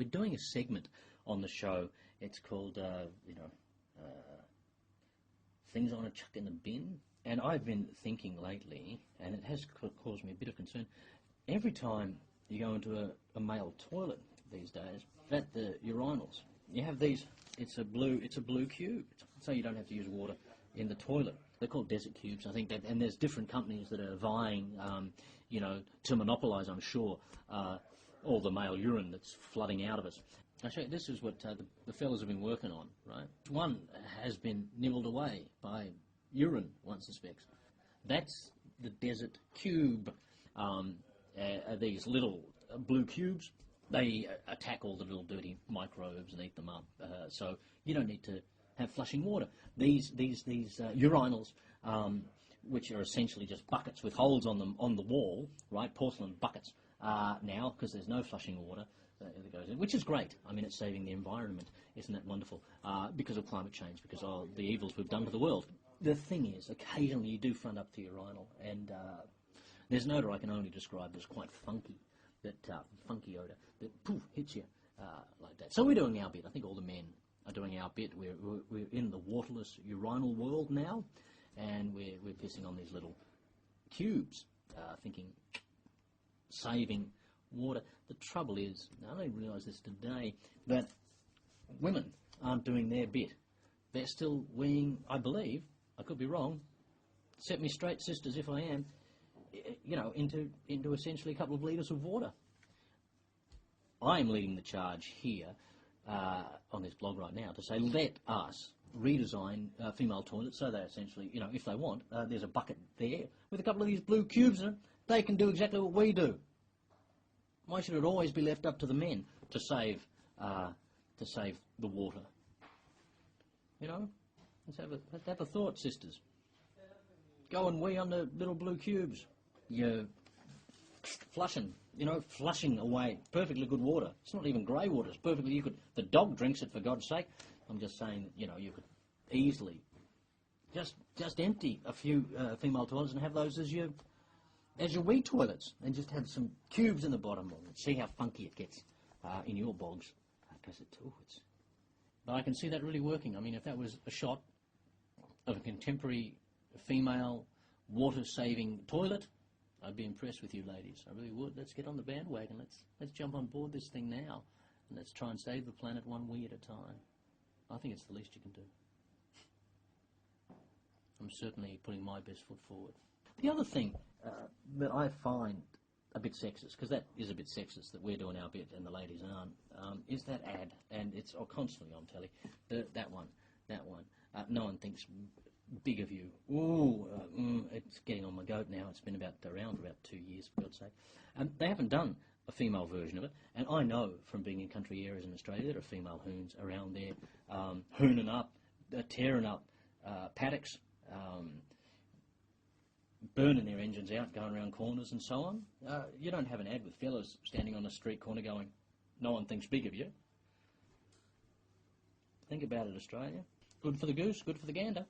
We're doing a segment on the show. It's called, Things I Want to Chuck in the Bin. And I've been thinking lately, and it has caused me a bit of concern, every time you go into a male toilet these days, at the urinals, you have these, it's a blue cube, so you don't have to use water in the toilet. They're called desert cubes, I think, and there's different companies that are vying, to monopolise, I'm sure, all the male urine that's flooding out of us. Actually, this is what the fellas have been working on, right? One has been nibbled away by urine, one suspects. That's the desert cube. These little blue cubes, they attack all the little dirty microbes and eat them up. So you don't need to have flushing water. These urinals, which are essentially just buckets with holes on them on the wall, right? Porcelain buckets now, because there's no flushing water that goes in, which is great. I mean, it's saving the environment. Isn't that wonderful? Because of climate change, because of the evils we've done to the world. The thing is, occasionally you do front up to your urinal, and there's an odour I can only describe as quite funky, that funky odour that poof hits you like that. So we're doing our bit. I think all the men are doing our bit. We're in the waterless urinal world now, and we're pissing on these little cubes, thinking saving water. The trouble is, I only realised this today, that women aren't doing their bit. They're still weeing, I believe, I could be wrong, set me straight, sisters, if I am, into essentially a couple of litres of water. I'm leading the charge here on this blog right now to say, let us redesign female toilets so they essentially, if they want, there's a bucket there with a couple of these blue cubes in it. They can do exactly what we do. Why should it always be left up to the men to save the water? Let's have a thought, sisters. Go and wee on the little blue cubes. You're flushing away perfectly good water. It's not even grey water. It's perfectly, the dog drinks it, for God's sake. I'm just saying, you could easily just empty a few female toilets and have those as your wee toilets, and just have some cubes in the bottom and see how funky it gets in your bogs. But I can see that really working. I mean, if that was a shot of a contemporary female water-saving toilet, I'd be impressed with you ladies. I really would. Let's get on the bandwagon. Let's jump on board this thing now, and let's try and save the planet one wee at a time. I think it's the least you can do. I'm certainly putting my best foot forward. The other thing that I find a bit sexist, because that is a bit sexist that we're doing our bit and the ladies aren't, is that ad, and it's constantly on telly, that one. No one thinks big of you. Ooh, it's getting on my goat now. It's been around for about 2 years, for God's sake. They haven't done a female version of it, and I know from being in country areas in Australia there are female hoons around there hooning up, tearing up paddocks, burning their engines out, going around corners and so on. You don't have an ad with fellas standing on a street corner going, no one thinks big of you. Think about it, Australia. Good for the goose, good for the gander.